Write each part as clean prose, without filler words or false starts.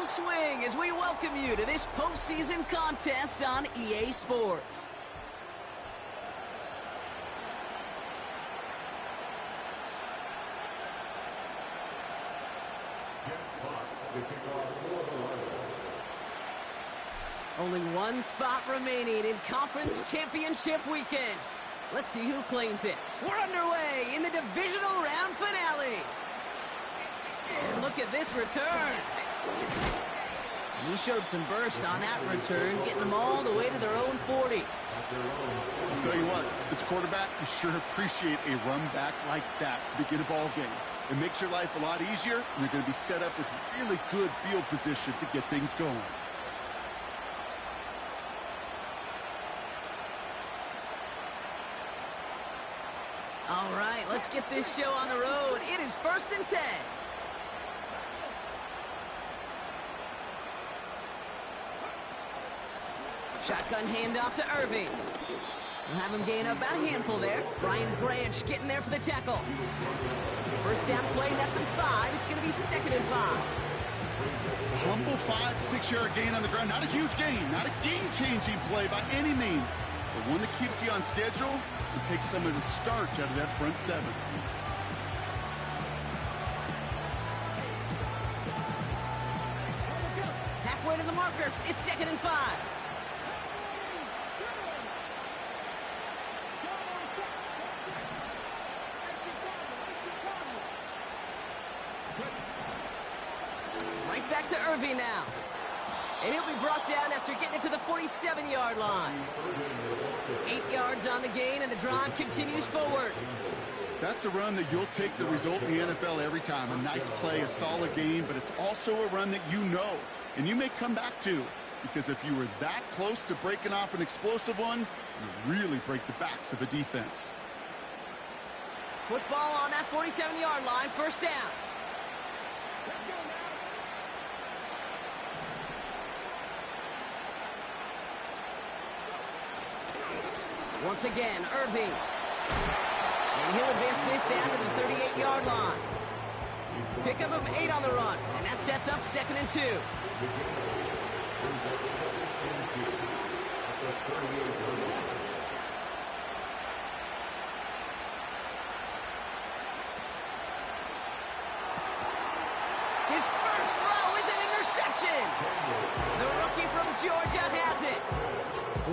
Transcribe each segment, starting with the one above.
swing as we welcome you to this postseason contest on EA Sports. Only one spot remaining in Conference Championship Weekend. Let's see who claims it. We're underway in the divisional round finale. And look at this return. And he showed some burst on that return, getting them all the way to their own 40. I'll tell you what, this quarterback, you sure appreciate a run back like that to begin a ball game. It makes your life a lot easier, and they're going to be set up with really good field position to get things going. All right, let's get this show on the road. It is 1st and 10. Shotgun handoff to Irving. We'll have him gain about a handful there. Brian Branch getting there for the tackle. First down play, that's a 5. It's going to be 2nd and 5. A humble 5-6-yard gain on the ground. Not a huge gain, not a game-changing play by any means, but one that keeps you on schedule and takes some of the starch out of that front 7. Halfway to the marker. It's 2nd and 5. Right back to Irving now. And he'll be brought down after getting it to the 47-yard line. 8 yards on the gain, and the drive continues forward. That's a run that you'll take the result in the NFL every time. A nice play, a solid game, but it's also a run that you know, and you may come back to, because if you were that close to breaking off an explosive one, you really break the backs of a defense. Football on that 47-yard line, first down. Once again, Irving. And he'll advance this down to the 38-yard line. Pickup of 8 on the run, and that sets up 2nd and 2. His first throw is an interception. The rookie from Georgia has it.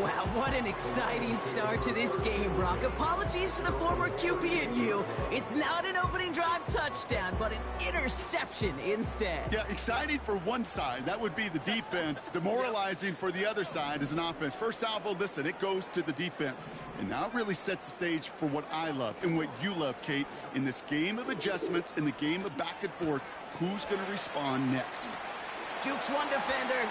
Wow, what an exciting start to this game, Brock. Apologies to the former QB in you. It's not an opening drive touchdown, but an interception instead. Yeah, exciting for one side. That would be the defense. Demoralizing for the other side as an offense. First salvo, listen, it goes to the defense. And now it really sets the stage for what I love and what you love, Kate, in this game of adjustments, in the game of back and forth. Who's going to respond next? Jukes one defender.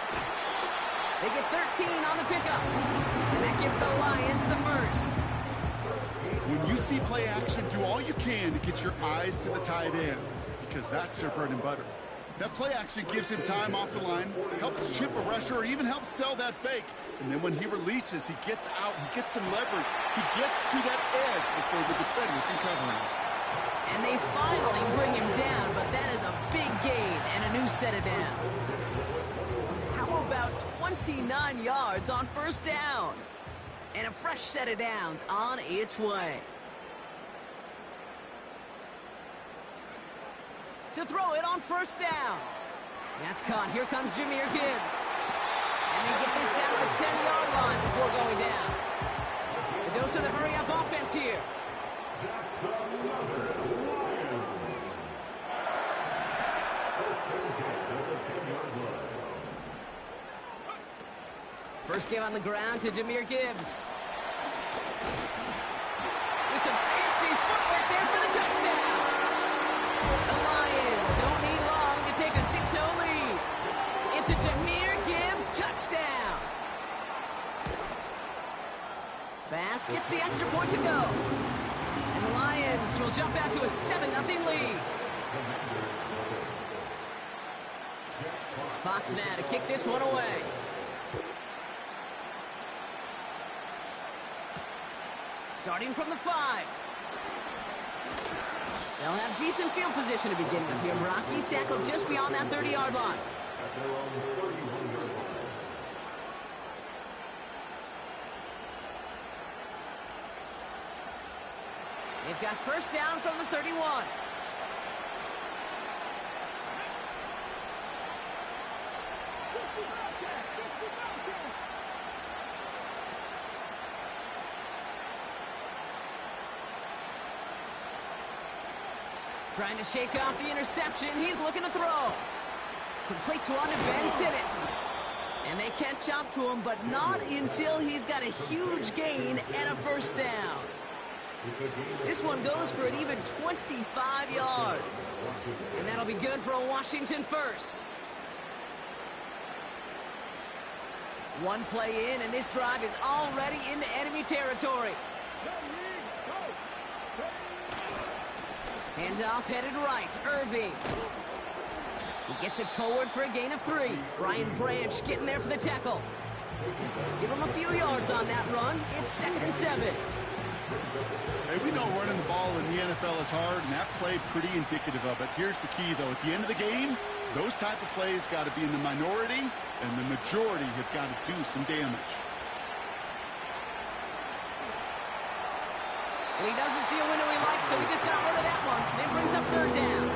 They get 13 on the pickup. And that gives the Lions the first. When you see play action, do all you can to get your eyes to the tight end, because that's their bread and butter. That play action gives him time off the line, helps chip a rusher, or even helps sell that fake. And then when he releases, he gets out, he gets some leverage. He gets to that edge before the defender can cover him. And they finally bring him down, but that is a big gain and a new set of downs. How about 29 yards on first down? And a fresh set of downs on its way. To throw it on first down. That's caught. Here comes Jahmyr Gibbs. And they get this down to the 10-yard line before going down. The dose of the hurry-up offense here. First game on the ground to Jahmyr Gibbs. With some fancy footwork there for the touchdown. The Lions don't need long to take a 6-0 lead. It's a Jahmyr Gibbs touchdown. Bass gets the extra point to go. And the Lions will jump out to a 7-0 lead. Fox now to kick this one away. Starting from the 5. They'll have decent field position to begin with here. Rockies tackled just beyond that 30-yard line. They've got first down from the 31. Trying to shake off the interception. He's looking to throw. Completes one to Ben Sinnott. And they catch up to him, but not until he's got a huge gain and a first down. This one goes for an even 25 yards. And that'll be good for a Washington first. One play in, and this drive is already into enemy territory. Handoff headed right. Irving. He gets it forward for a gain of 3. Brian Branch getting there for the tackle. Give him a few yards on that run. It's 2nd and 7. Hey, we know running the ball in the NFL is hard, and that play pretty indicative of it. Here's the key, though. At the end of the game, those type of plays got to be in the minority, and the majority have got to do some damage. And he doesn't see a window he likes, so he just got rid of that one. Then brings up 3rd down.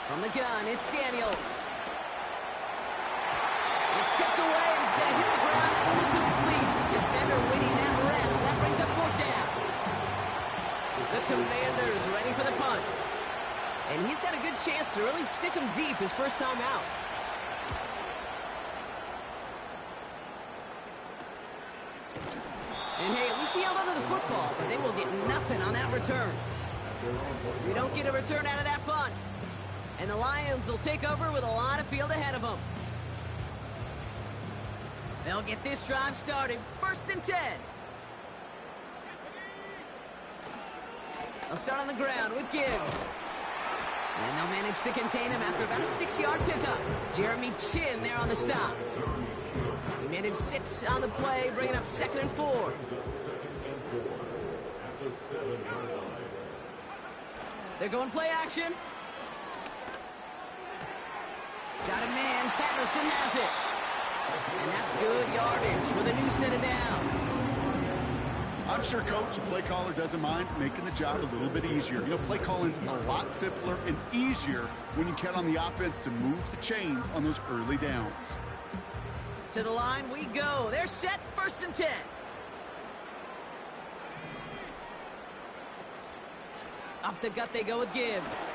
From the gun, it's Daniels. It's tipped away, and he's going to hit the ground. Incomplete. Defender winning that rep. That brings up 4th down. The Commanders ready for the punt. And he's got a good chance to really stick him deep his first time out. And hey, at least he held onto the football, but they will get nothing on that return. We don't get a return out of that punt. And the Lions will take over with a lot of field ahead of them. They'll get this drive started. 1st and 10. They'll start on the ground with Gibbs. And they'll manage to contain him after about a 6-yard pickup. Jeremy Chin there on the stop. He managed 6 on the play, bringing up 2nd and 4. They're going play action. Got a man. Patterson has it. And that's good yardage with a new set of downs. I'm sure Coach, the play caller, doesn't mind making the job a little bit easier. You know, play calling's a lot simpler and easier when you count on the offense to move the chains on those early downs. To the line we go. They're set. 1st and 10. Off the gut they go with Gibbs.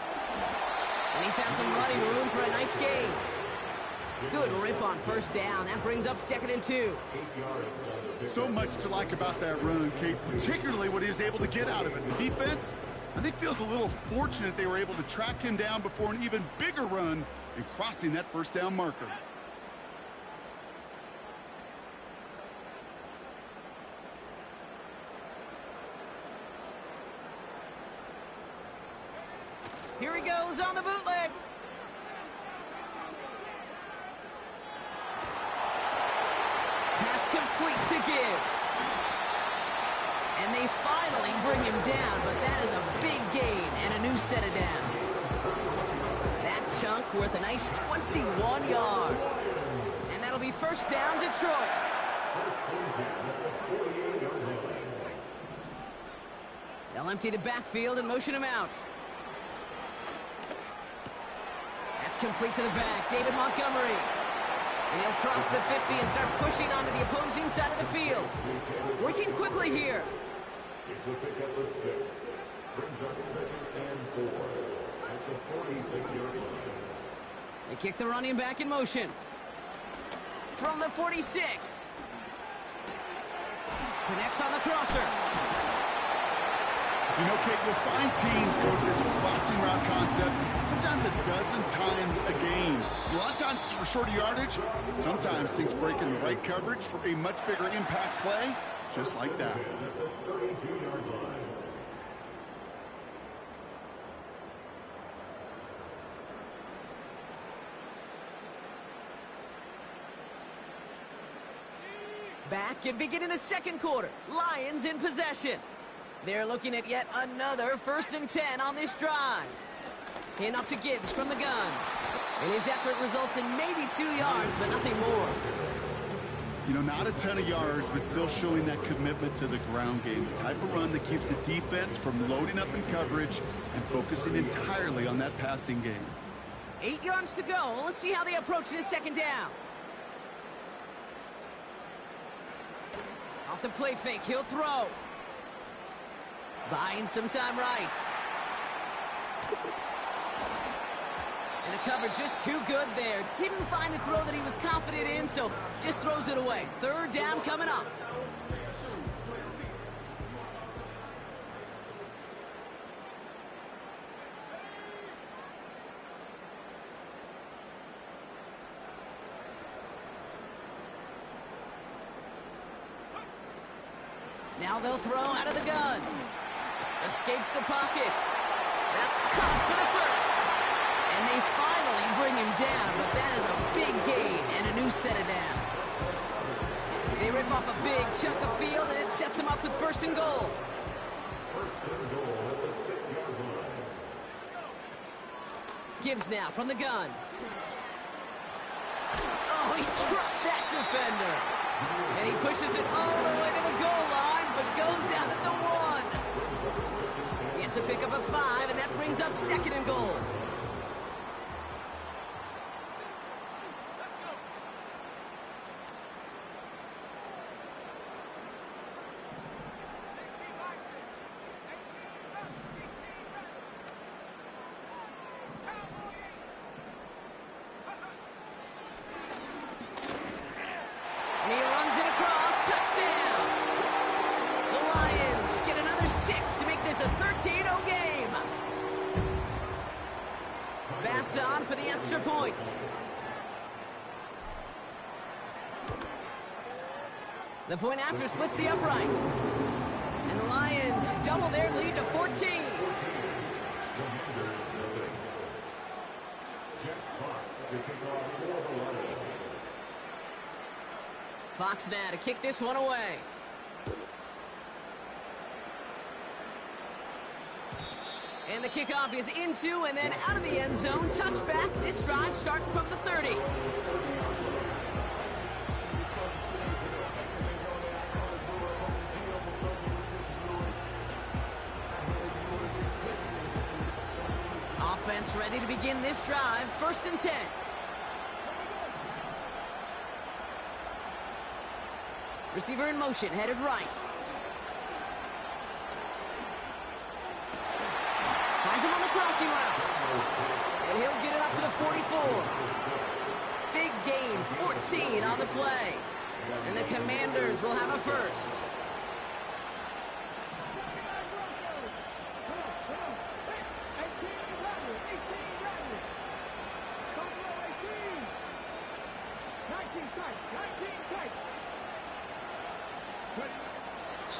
And he found some running room for a nice gain. Good rip on 1st down. That brings up 2nd and 2. So much to like about that run, Kate, particularly what he was able to get out of it. The defense, I think, feels a little fortunate they were able to track him down before an even bigger run and crossing that 1st down marker. Here he goes on the bootleg. Pass complete to Gibbs. And they finally bring him down, but that is a big gain and a new set of downs. That chunk worth a nice 21 yards. And that'll be 1st down, Detroit. They'll empty the backfield and motion him out. That's complete to the back. David Montgomery. And he'll cross the 50 and start pushing onto the opposing side of the field. Working quickly here. It's the pick up of 6. Brings up 2nd and 4 at the 46-yard line. They kick the running back in motion. From the 46. Connects on the crosser. You know, Kate, you'll find teams go to this crossing route concept sometimes a dozen times a game. A lot of times it's for shorter yardage, but sometimes things break in the right coverage for a much bigger impact play, just like that. Back and begin in the second quarter. Lions in possession. They're looking at yet another 1st and 10 on this drive. And off to Gibbs from the gun. And his effort results in maybe 2 yards, but nothing more. You know, not a ton of yards, but still showing that commitment to the ground game. The type of run that keeps the defense from loading up in coverage and focusing entirely on that passing game. 8 yards to go. Let's see how they approach this second down. Off the play fake, he'll throw. Buying some time right. And the coverage just too good there. Didn't find the throw that he was confident in, so just throws it away. 3rd down coming up. Now they'll throw out of the gun. Escapes the pocket. That's caught for the first. And they finally bring him down, but that is a big gain and a new set of downs. They rip off a big chunk of field, and it sets them up with 1st and goal. 1st and goal at the 6-yard line. Gibbs now from the gun. Oh, he dropped that defender. And he pushes it all the way to the goal line, but goes out at the 1. It's a pickup of 5, and that brings up 2nd and goal. And he runs it across. Touchdown! The Lions get another 6 to make this a 13-0 game. Bass on for the extra point. The point after splits the uprights. And the Lions double their lead to 14. Fox now to kick this one away. And the kickoff is into and then out of the end zone. Touchback. This drive starting from the 30. Offense ready to begin this drive. 1st and 10. Receiver in motion, headed right. Finds him on the crossing route. And he'll get it up to the 44. Big gain, 14 on the play. And the Commanders will have a 1st.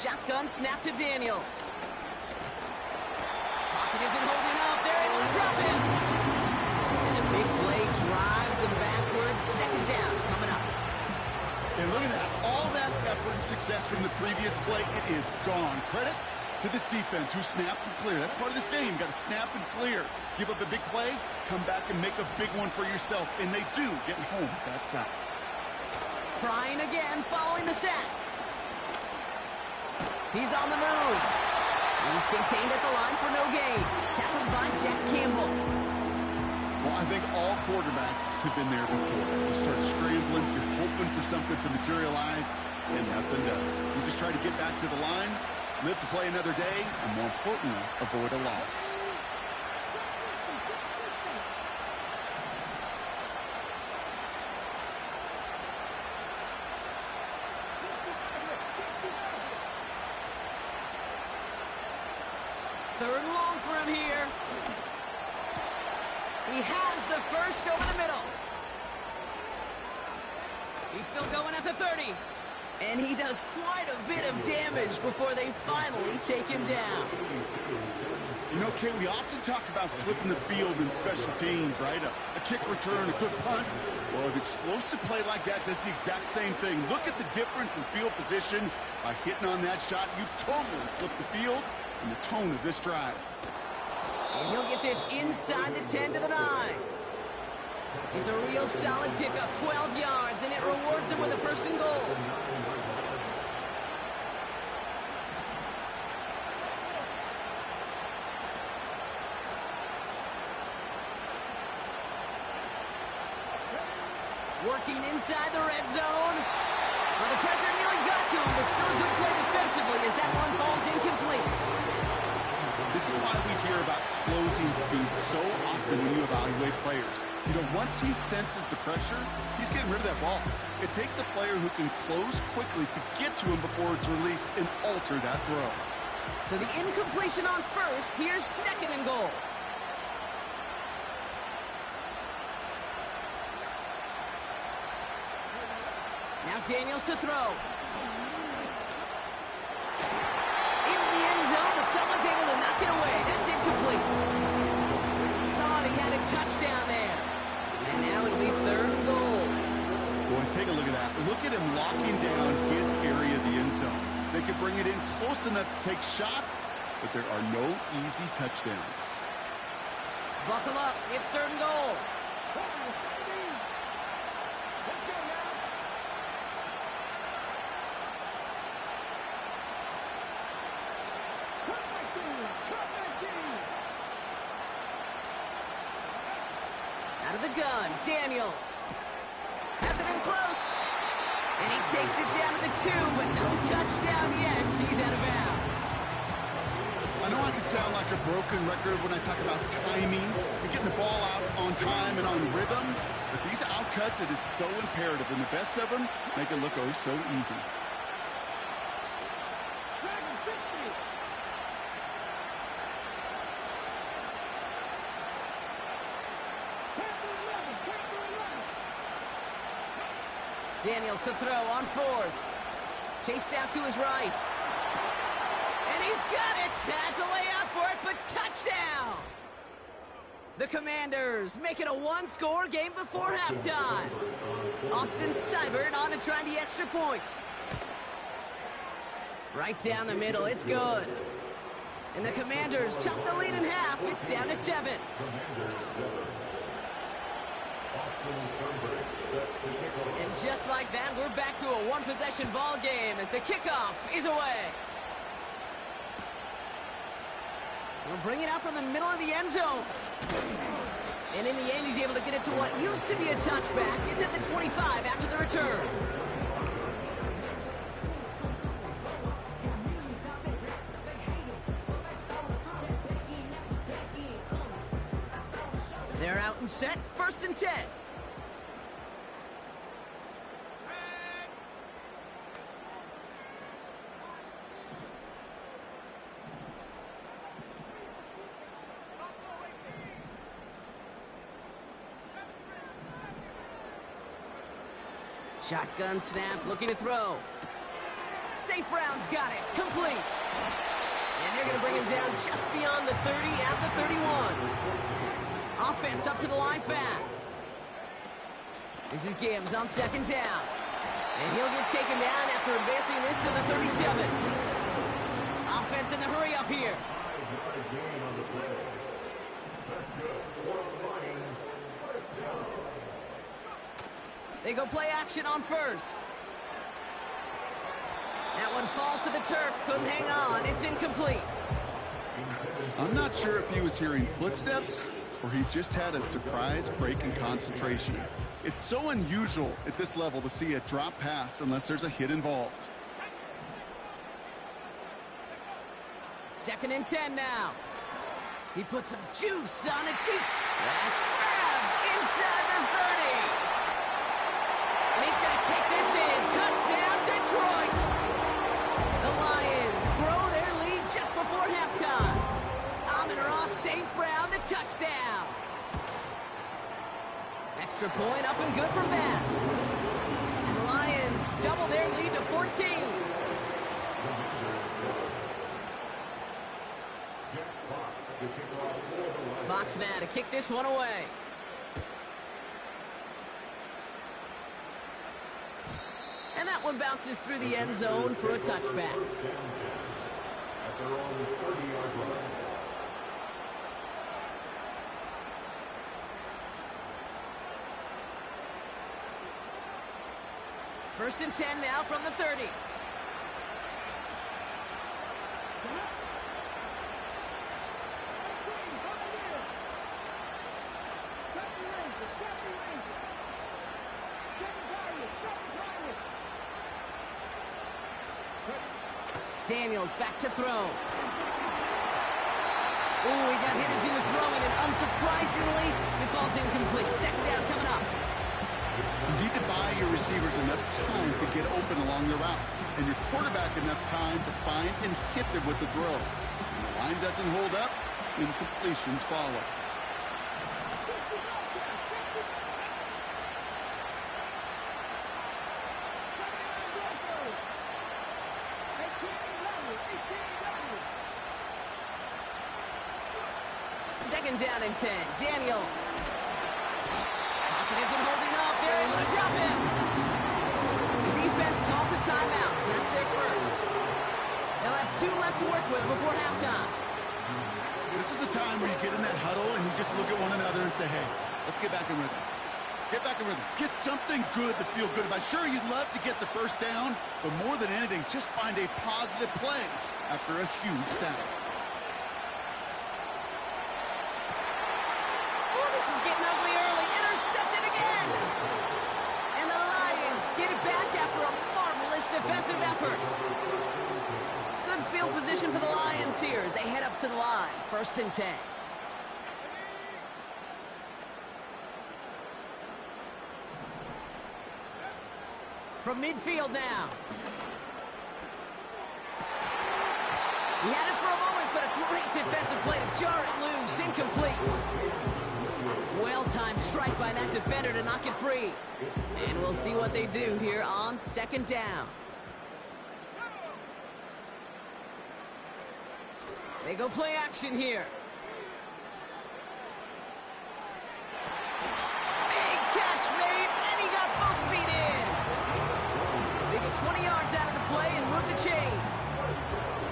Shotgun snap to Daniels. Pocket isn't holding up. They're able to drop him. And the big play drives them backwards. 2nd down coming up. And look at that. All that effort and success from the previous play, it is gone. Credit to this defense who snapped and clear. That's part of this game. You got to snap and clear. Give up a big play, come back and make a big one for yourself. And they do get home that side. Trying again following the sack. He's on the move. He's contained at the line for no gain. Tackled by Jack Campbell. Well, I think all quarterbacks have been there before. You start scrambling, you're hoping for something to materialize, and nothing does. You just try to get back to the line, live to play another day, and more importantly, avoid a loss. Third and long for him here. He has the 1st over the middle. He's still going at the 30. And he does quite a bit of damage before they finally take him down. You know, Kay, we often talk about flipping the field in special teams, right? A kick return, a good punt. Well, an explosive play like that does the exact same thing. Look at the difference in field position. By hitting on that shot, you've totally flipped the field and the tone of this drive. And he'll get this inside the 10 to the 9. It's a real solid pickup, 12 yards, and it rewards him with a first and goal. Working inside the red zone. Well, the pressure nearly got to him, but still a good play defensively as that one falls incomplete. This is why we hear about closing speed so often when you evaluate players. You know, once he senses the pressure, he's getting rid of that ball. It takes a player who can close quickly to get to him before it's released and alter that throw. So the incompletion on first. Here's second and goal. Now Daniels to throw. Into the end zone, but someone's able to knock it away. That's incomplete. Thought he had a touchdown there. And now it'll be third and goal. Boy, take a look at that. Look at him locking down his area of the end zone. They can bring it in close enough to take shots, but there are no easy touchdowns. Buckle up. It's third and goal. Out of the gun, Daniels. Has it in close. And he takes it down to the 2, but no touchdown yet. He's out of bounds. I know I can sound like a broken record when I talk about timing and getting the ball out on time and on rhythm, but these outcuts, it is so imperative, and the best of them make it look oh so easy. Daniels to throw on fourth. Chased out to his right. And he's got it. Had to lay out for it, but touchdown. The Commanders make it a one-score game before halftime. Austin Seibert on to try the extra point. Right down the middle. It's good. And the Commanders chop the lead in half. It's down to 7. And just like that, we're back to a one-possession ball game as the kickoff is away. We'll bring it out from the middle of the end zone. And in the end, he's able to get it to what used to be a touchback. It's at the 25 after the return. They're out and set, first and 10. Shotgun snap, looking to throw. St. Brown's got it, complete. And they're going to bring him down just beyond the 30 at the 31. Offense up to the line fast. This is Gibbs on second down. And he'll get taken down after advancing this to the 37. Offense in the hurry up here. They go play action on first. That one falls to the turf. Couldn't hang on. It's incomplete. I'm not sure if he was hearing footsteps or he just had a surprise break in concentration. It's so unusual at this level to see a drop pass unless there's a hit involved. Second and 10 now. He puts some juice on it deep. That's grabbed inside the 30. And he's going to take this in. Touchdown, Detroit. The Lions grow their lead just before halftime. Amon-Ra St. Brown, the touchdown. Extra point up and good for Bass. And the Lions double their lead to 14. Fox now to kick this one away. And that one bounces through the end zone for a touchback. At their own 30-yard line. First and 10 now from the 30. Daniels back to throw. Ooh, he got hit as he was throwing, and unsurprisingly, it falls incomplete. Second down coming up. You need to buy your receivers enough time to get open along the route, and your quarterback enough time to find and hit them with the throw. When the line doesn't hold up, incompletions follow. Second down and 10. Daniels. Pocket isn't holding up. They're able to drop him. The defense calls a timeout, so that's their first. They'll have 2 left to work with before halftime. This is a time where you get in that huddle and you just look at one another and say, hey, let's get back in rhythm. Get back in rhythm. Get something good to feel good about. Sure, you'd love to get the first down, but more than anything, just find a positive play after a huge sack. Get it back after a marvelous defensive effort. Good field position for the Lions here as they head up to the line. First and 10. From midfield now. He had it for a moment, but a great defensive play to jar it loose. Incomplete. Well-timed strike by that defender to knock it free. And we'll see what they do here on second down. They go play action here. Big catch made, and he got both feet in. They get 20 yards out of the play and move the chains.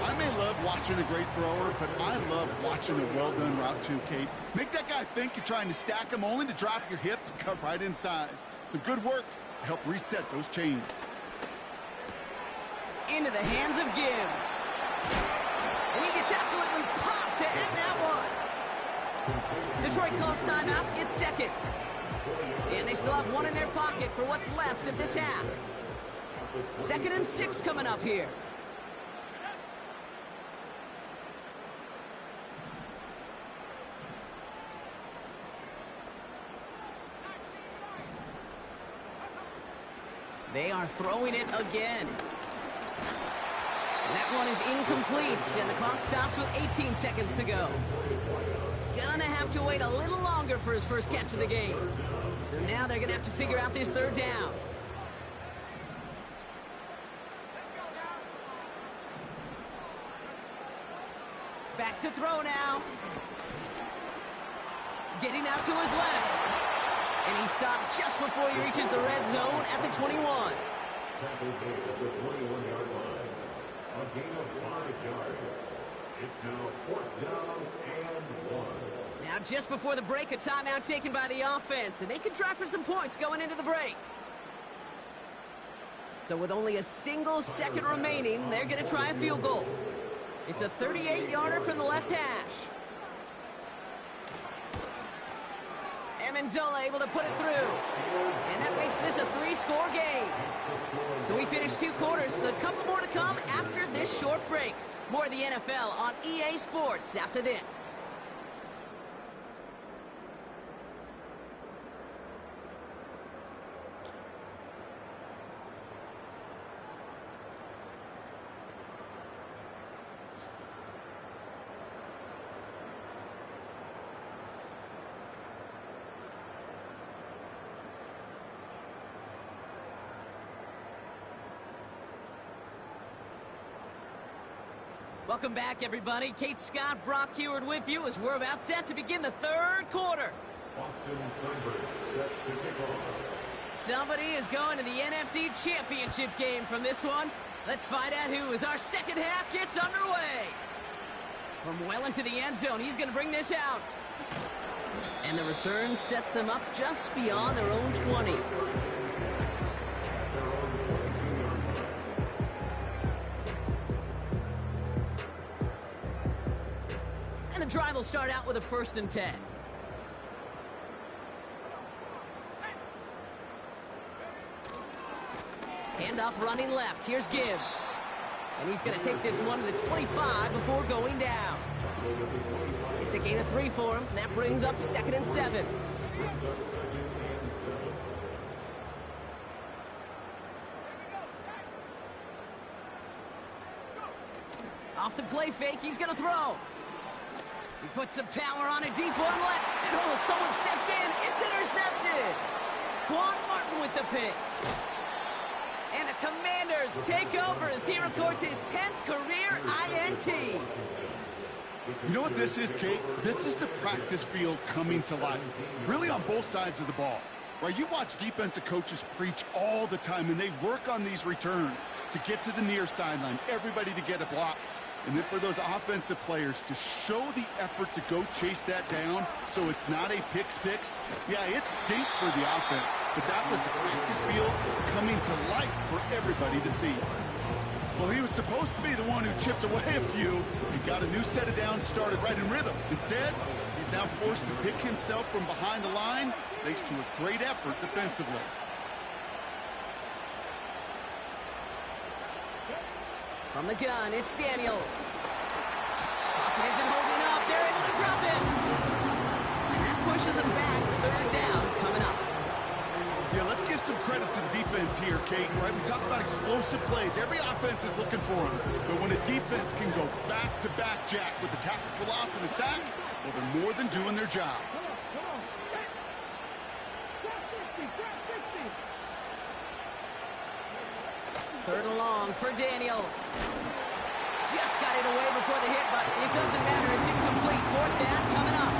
I may love watching a great thrower, but I love watching a well-done route too, Kate. Make that guy think you're trying to stack him only to drop your hips and cut right inside. Some good work to help reset those chains. Into the hands of Gibbs. And he gets absolutely popped to end that one. Detroit calls timeout. It's second. And they still have one in their pocket for what's left of this half. 2nd and 6 coming up here. They are throwing it again. And that one is incomplete, and the clock stops with 18 seconds to go. Gonna have to wait a little longer for his first catch of the game. So now they're gonna have to figure out this third down. Back to throw now. Getting out to his left. And he stopped just before he reaches the red zone at the 21. Tackle made at the 21-yard line. A gain of 5 yards. It's now 4th down and 1. Now just before the break, a timeout taken by the offense, and they can try for some points going into the break. So with only a single second remaining, they're going to try a field goal. It's a 38-yarder from the left hash. Amendola able to put it through. And that makes this a 3-score game. So we finished 2 quarters. A couple more to come after this short break. More of the NFL on EA Sports after this. Welcome back, everybody. Kate Scott, Brock Heward with you as we're about set to begin the third quarter. Boston Sunbird set to kick off. Somebody is going to the NFC Championship game from this one. Let's find out who as our second half gets underway. From well into the end zone, he's going to bring this out. And the return sets them up just beyond their own 20. And the drive will start out with a 1st and 10. Handoff running left. Here's Gibbs. And he's going to take this one to the 25 before going down. It's a gain of 3 for him, and that brings up 2nd and 7. Off the play fake, he's going to throw. He puts some power on a deep one left. And oh, someone stepped in. It's intercepted. Quan Martin with the pick. And the Commanders take over as he records his 10th career INT. You know what this is, Kate? This is the practice field coming to life, really on both sides of the ball. Right, you watch defensive coaches preach all the time, and they work on these returns to get to the near sideline, everybody to get a block. And then for those offensive players to show the effort to go chase that down so it's not a pick six, yeah, it stinks for the offense. But that was the practice field coming to life for everybody to see. Well, he was supposed to be the one who chipped away a few and got a new set of downs started right in rhythm. Instead, he's now forced to pick himself from behind the line thanks to a great effort defensively. From the gun, it's Daniels. Pocket isn't holding up. They're able to drop it. And that pushes them back. 3rd down coming up. Yeah, let's give some credit to the defense here, Kate. Right, we talk about explosive plays. Every offense is looking for them. But when a defense can go back-to-back, Jack, with the tackle for loss and a sack, well, they're more than doing their job. Third and long for Daniels. Just got it away before the hit, but it doesn't matter. It's incomplete. 4th down coming up.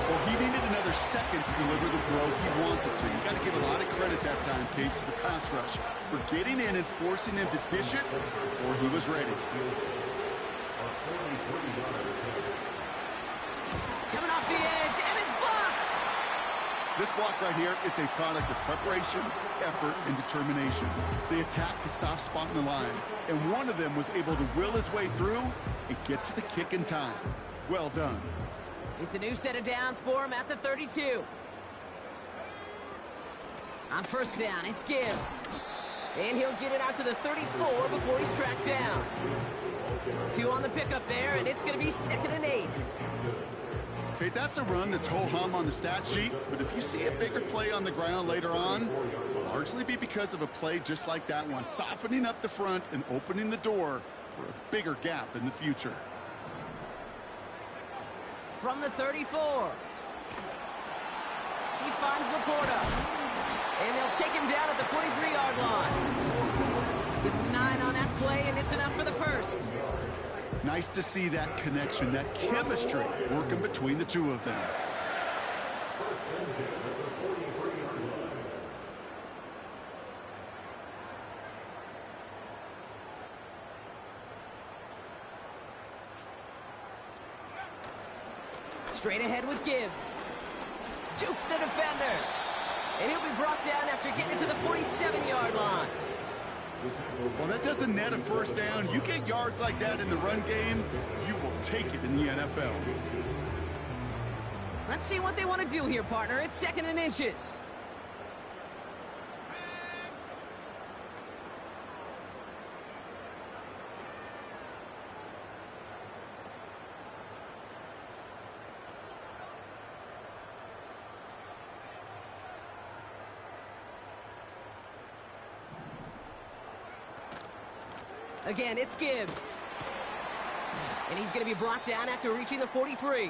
Well, he needed another second to deliver the throw he wanted to. You got to give a lot of credit that time, Kate, to the pass rush for getting in and forcing him to dish it before he was ready. Coming off the edge, and it's blocked. This block right here, it's a product of preparation, effort, and determination. They attacked the soft spot in the line, and one of them was able to will his way through and get to the kick in time. Well done. It's a new set of downs for him at the 32. On 1st down, it's Gibbs. And he'll get it out to the 34 before he's tracked down. 2 on the pickup there, and it's going to be 2nd and 8. Okay, that's a run that's ho-hum on the stat sheet, but if you see a bigger play on the ground later on, it'll largely be because of a play just like that one, softening up the front and opening the door for a bigger gap in the future. From the 34. He finds Laporta. And they'll take him down at the 43-yard line. Give him 9 on that play, and it's enough for the 1st. Nice to see that connection, that chemistry working between the two of them. Straight ahead with Gibbs. Juke the defender. And he'll be brought down after getting it to the 47-yard line. Well, that doesn't net a 1st down. You get yards like that in the run game, you will take it in the NFL. Let's see what they want to do here, partner. It's 2nd and inches. Again, it's Gibbs. And he's going to be brought down after reaching the 43.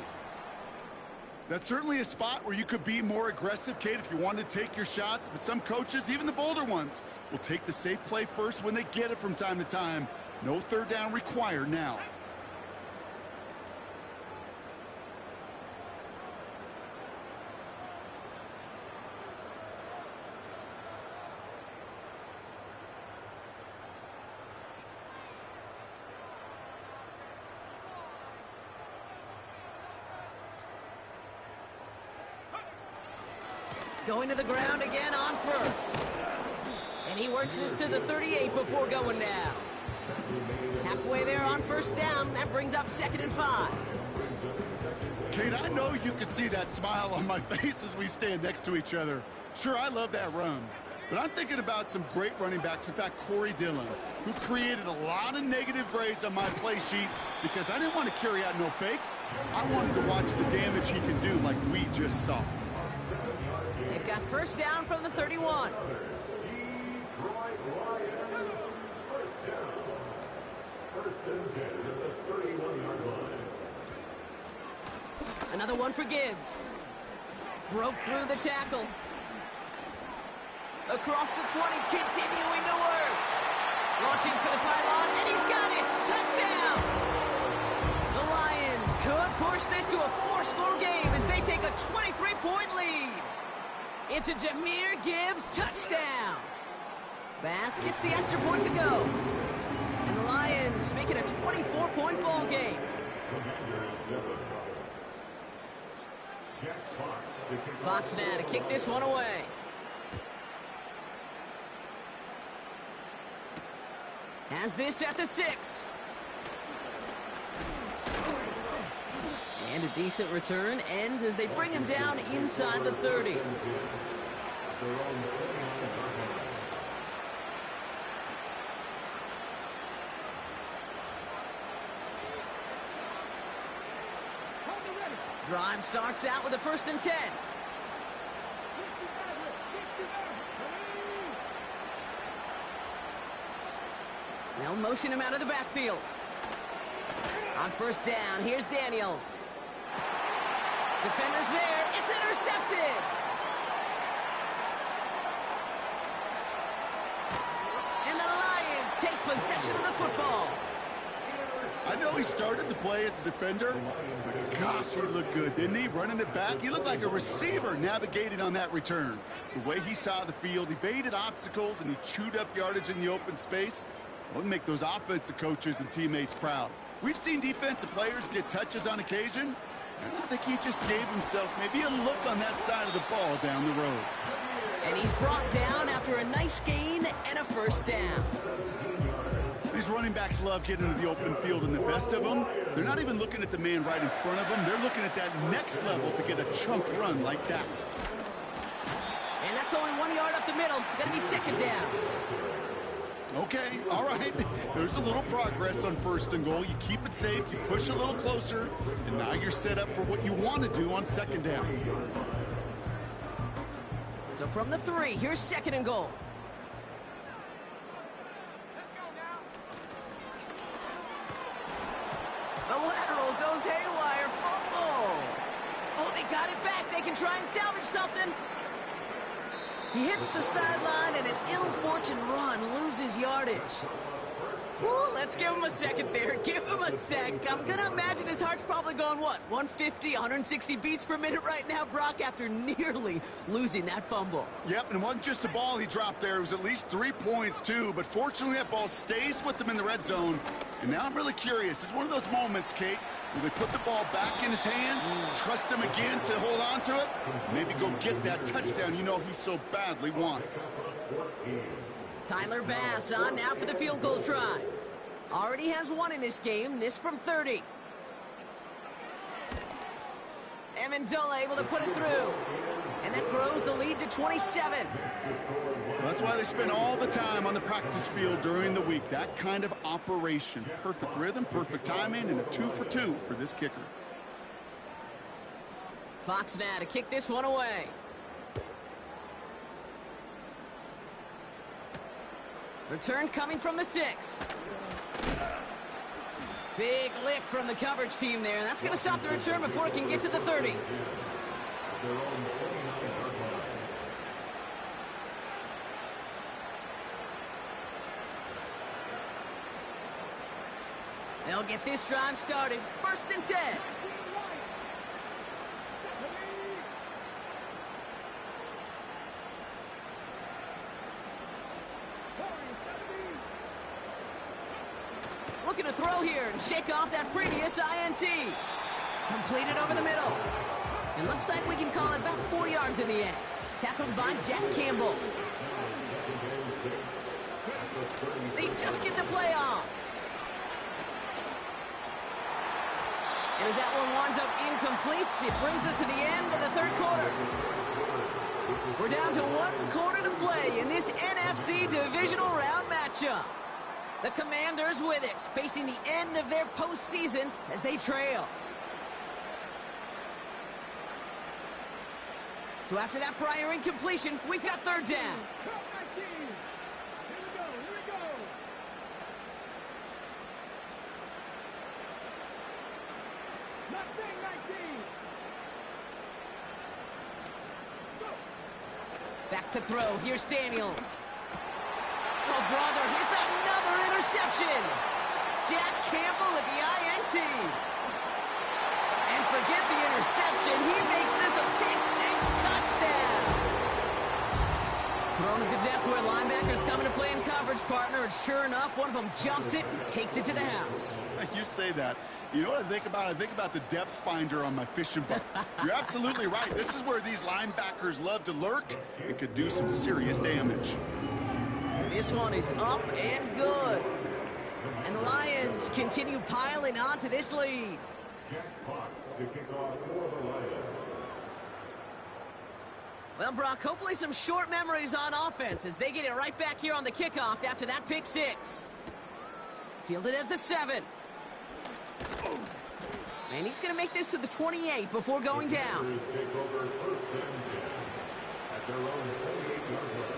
That's certainly a spot where you could be more aggressive, Kate, if you wanted to take your shots. But some coaches, even the bolder ones, will take the safe play first when they get it from time to time. No third down required now. Going to the ground again on first. And he works this to the 38 before going down. Halfway there on first down. That brings up 2nd and 5. Kate, I know you can see that smile on my face as we stand next to each other. Sure, I love that run. But I'm thinking about some great running backs. In fact, Corey Dillon, who created a lot of negative grades on my play sheet because I didn't want to carry out no fake. I wanted to watch the damage he can do like we just saw. They've got first down from the 31. First and 10 at the 31-yard line. Another one for Gibbs. Broke through the tackle. Across the 20, continuing to work. Launching for the pylon, and he's got it. Touchdown! The Lions could push this to a 4-score game as they take a 23-point lead. It's a Jahmyr Gibbs touchdown. Bass gets the extra point to go. And the Lions make it a 24-point ball game. Fox now to kick this one away. Has this at the 6. And a decent return ends as they bring him down inside the 30. Drive starts out with a 1st and 10. They'll motion him out of the backfield. On first down, here's Daniels. Defenders there, it's intercepted. And the Lions take possession of the football. I know he started the play as a defender, but gosh, he looked good, didn't he? Running it back, he looked like a receiver navigating on that return. The way he saw the field, evaded obstacles, and he chewed up yardage in the open space. Would make those offensive coaches and teammates proud. We've seen defensive players get touches on occasion, and I think he just gave himself maybe a look on that side of the ball down the road. And he's brought down after a nice gain and a first down. These running backs love getting into the open field, and the best of them, they're not even looking at the man right in front of them. They're looking at that next level to get a chunk run like that. And that's only 1 yard up the middle. Gonna be 2nd down. Okay, all right. There's a little progress on 1st and goal. You keep it safe, you push a little closer, and now you're set up for what you want to do on 2nd down. So from the 3, here's 2nd and goal. The lateral goes haywire. Fumble. Oh, they got it back. They can try and salvage something. He hits the sideline, and an ill-fortuned run loses yardage. Woo, let's give him a second there. Give him a sec. I'm going to imagine his heart's probably going, what, 150, 160 beats per minute right now, Brock, after nearly losing that fumble. Yep, and it wasn't just a ball he dropped there. It was at least 3 points, too. But fortunately, that ball stays with him in the red zone. And now I'm really curious. It's one of those moments, Kate, where they put the ball back in his hands, trust him again to hold on to it, maybe go get that touchdown you know he so badly wants. Tyler Bass on now for the field goal try. Already has 1 in this game, this from 30. Amendola able to put it through. And that grows the lead to 27. That's why they spend all the time on the practice field during the week. That kind of operation. Perfect rhythm, perfect timing, and a 2 for 2 for this kicker. Fox now to kick this one away. Return coming from the 6. Big lick from the coverage team there. That's going to stop the return before it can get to the 30. They'll get this drive started. 1st and 10. Looking to throw here and shake off that previous INT. Completed over the middle. It looks like we can call it about 4 yards in the end. Tackled by Jack Campbell. They just get the play on. And as that one winds up incomplete, it brings us to the end of the 3rd quarter. We're down to 1 quarter to play in this NFC divisional round matchup. The Commanders with it, facing the end of their postseason as they trail. So after that prior incompletion, we've got 3rd down. Back to throw. Here's Daniels. Oh, brother, it's another interception. Jack Campbell with the INT. And forget the interception. He makes this a pick-6 touchdown. Thrown at the depth where linebackers coming to play in coverage, partner. And sure enough, one of them jumps it and takes it to the house. You say that. You know what I think about? I think about the depth finder on my fishing boat. You're absolutely right. This is where these linebackers love to lurk. It could do some serious damage. This one is up and good. And the Lions continue piling on to this lead. Jack Fox to kick off for the Lions. Well, Brock, hopefully some short memories on offense as they get it right back here on the kickoff after that pick-6. Fielded at the 7. And he's going to make this to the 28 before going down. Take over 1st and 10 at their own 28-yard line.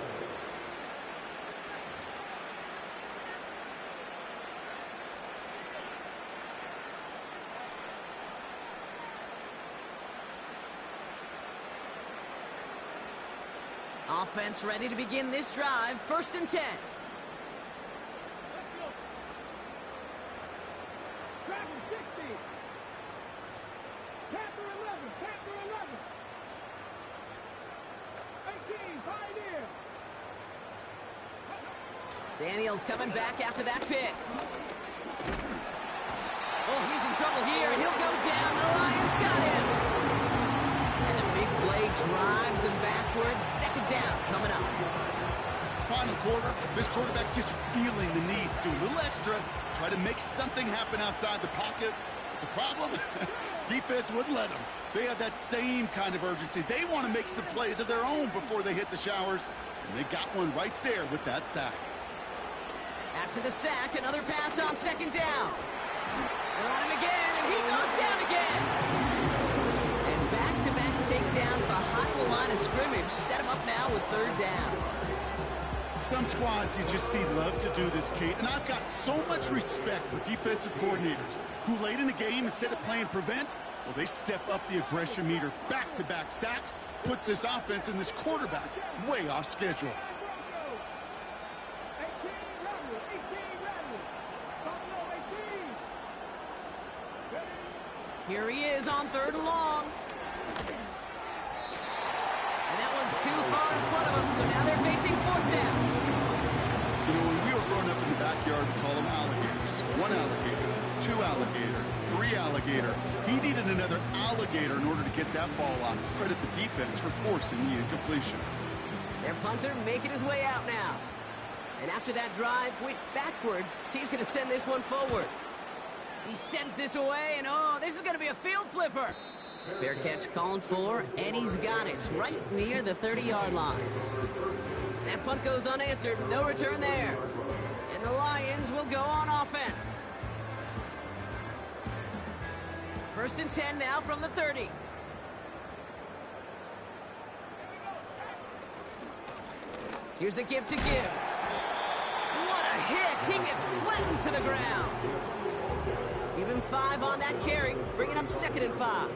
Offense ready to begin this drive. 1st and 10. Daniels coming back after that pick. Oh, he's in trouble here, and he'll go down. The Lions got him. And the big play drives them backwards. 2nd down coming up. Final quarter, this quarterback's just feeling the need to do a little extra, try to make something happen outside the pocket. The problem? Defense wouldn't let them. They have that same kind of urgency. They want to make some plays of their own before they hit the showers, and they got one right there with that sack. After the sack, another pass on 2nd down. They're on him again, and he goes down again. And back-to-back takedowns behind the line of scrimmage set him up now with 3rd down. Some squads you just see love to do this, Kate, and I've got so much respect for defensive coordinators who late in the game, instead of playing prevent, well, they step up the aggression meter. Back-to-back sacks puts this offense and this quarterback way off schedule. Here he is on 3rd and long. And that one's too far in front of him, so now they're facing 4th down. You know, when we were growing up in the backyard, we call them alligators. 1 alligator, 2 alligator, 3 alligator. He needed another alligator in order to get that ball off. Credit the defense for forcing the incompletion. Their punter making his way out now. And after that drive went backwards, he's going to send this one forward. He sends this away, and oh, this is going to be a field flipper. Fair catch called for, and he's got it right near the 30-yard line. That punt goes unanswered, no return there. And the Lions will go on offense. 1st and 10 now from the 30. Here's a give to Gibbs. What a hit! He gets flattened to the ground. Give him 5 on that carry, bringing up 2nd and 5.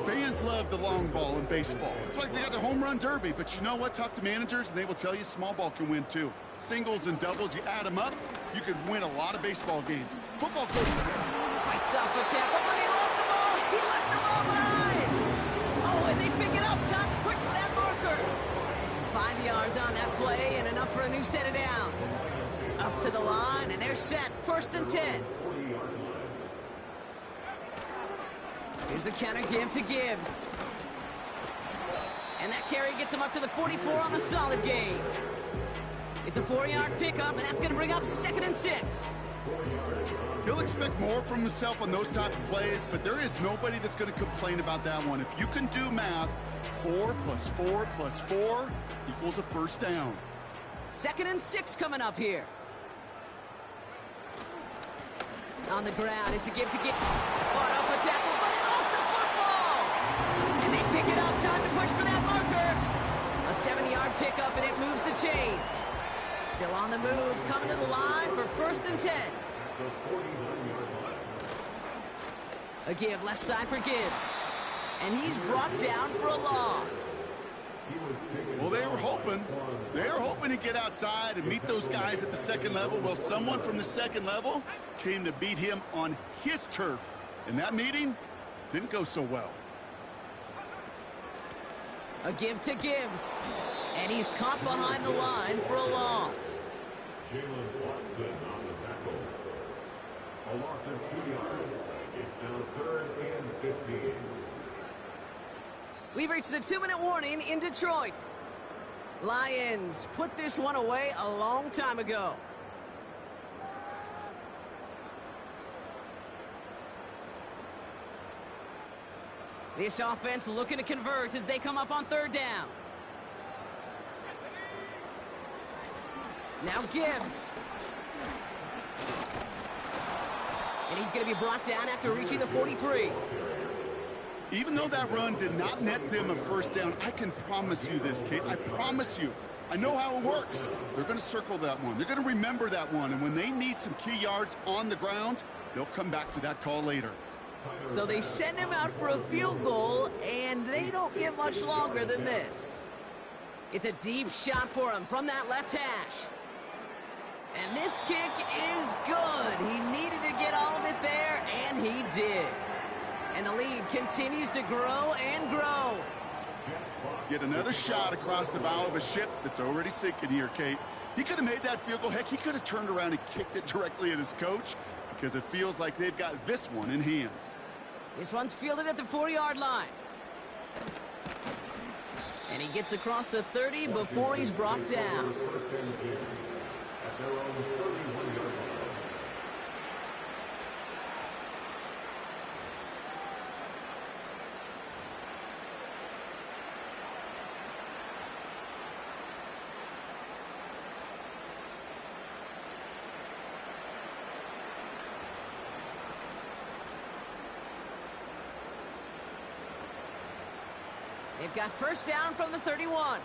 Fans love the long ball in baseball. It's like they got the home run derby, but you know what? Talk to managers, and they will tell you small ball can win too. Singles and doubles, you add them up, you could win a lot of baseball games. Football coaches. Fights up for tackle, but he lost the ball. He left the ball behind. Oh, and they pick it up. Time to push for that marker. 5 yards on that play and enough for a new set of downs. Up to the line, and they're set. 1st and 10. Here's a counter give to Gibbs. And that carry gets him up to the 44 on a solid gain. It's a 4-yard pickup, and that's going to bring up 2nd and 6. He'll expect more from himself on those type of plays, but there is nobody that's going to complain about that one. If you can do math, 4 plus 4 plus 4 equals a 1st down. 2nd and 6 coming up here. On the ground, it's a give to give. Caught up a tackle, but he lost the football! And they pick it up, time to push for that marker. A 7-yard pickup, and it moves the chains. Still on the move, coming to the line for 1st and 10. A give left side for Gibbs. And he's brought down for a loss. Well, they were hoping to get outside and meet those guys at the 2nd level. Well, someone from the 2nd level came to beat him on his turf. And that meeting didn't go so well. A give to Gibbs. And he's caught behind the line for a loss. Jalen Watson on the tackle. A loss of 2 yards. It's now 3rd and 15. We've reached the 2-minute warning in Detroit. Lions put this one away a long time ago. This offense looking to convert as they come up on 3rd down. Now Gibbs. And he's going to be brought down after reaching the 43. Even though that run did not net them a 1st down, I can promise you this, Kate. I promise you. I know how it works. They're going to circle that one. They're going to remember that one. And when they need some key yards on the ground, they'll come back to that call later. So they send him out for a field goal, and they don't get much longer than this. It's a deep shot for him from that left hash. And this kick is good. He needed to get all of it there, and he did. And the lead continues to grow and grow. Yet another shot across the bow of a ship that's already sinking here, Kate. He could have made that field goal. Heck, he could have turned around and kicked it directly at his coach because it feels like they've got this one in hand. This one's fielded at the 4-yard line. And he gets across the 30 before he's brought down. They've got 1st down from the 31.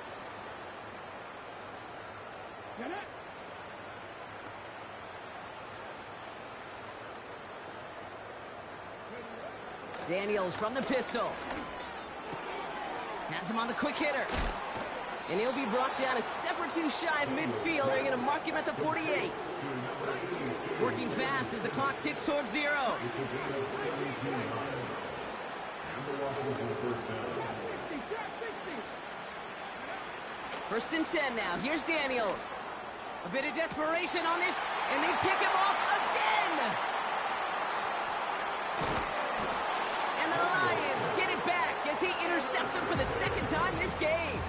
Daniels from the pistol. Has him on the quick hitter. And he'll be brought down a step or two shy of midfield. They're going to mark him at the 48. Working fast as the clock ticks towards 0. First and 10 now. Here's Daniels. A bit of desperation on this, and they pick him off again. And the Lions get it back as he intercepts him for the 2nd time this game.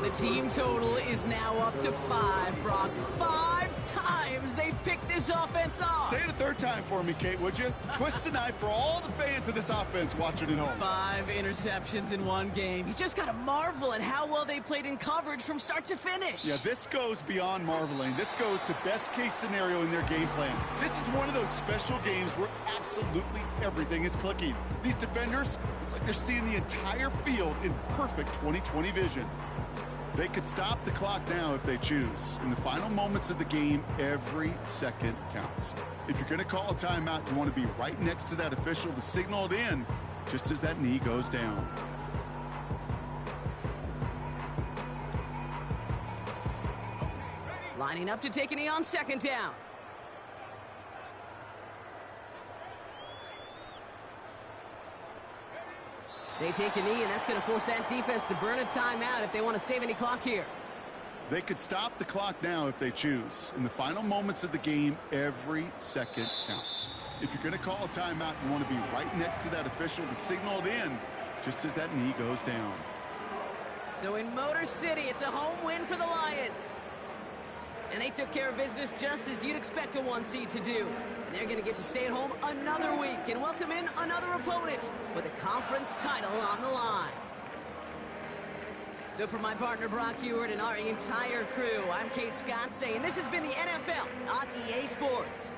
The team total is now up to 5, Brock. 5 times they've picked this offense off. Say it a 3rd time for me, Kate, would you? Twist the knife for all the fans of this offense watching at home. 5 interceptions in one game. You just got to marvel at how well they played in coverage from start to finish. Yeah, this goes beyond marveling. This goes to best case scenario in their game plan. This is one of those special games where absolutely everything is clicking. These defenders, it's like they're seeing the entire field in perfect 20/20 vision. They could stop the clock now if they choose. In the final moments of the game, every second counts. If you're going to call a timeout, you want to be right next to that official to signal it in just as that knee goes down. Lining up to take a knee on second down. They take a knee, and that's going to force that defense to burn a timeout if they want to save any clock here. They could stop the clock now if they choose. In the final moments of the game, every second counts. If you're going to call a timeout, you want to be right next to that official to signal it in just as that knee goes down. So in Motor City, it's a home win for the Lions. And they took care of business just as you'd expect a 1 seed to do. And they're going to get to stay at home another week and welcome in another opponent with a conference title on the line. So for my partner Brock Heward and our entire crew, I'm Kate Scott saying this has been the NFL on EA Sports.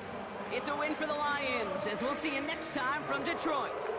It's a win for the Lions, as we'll see you next time from Detroit.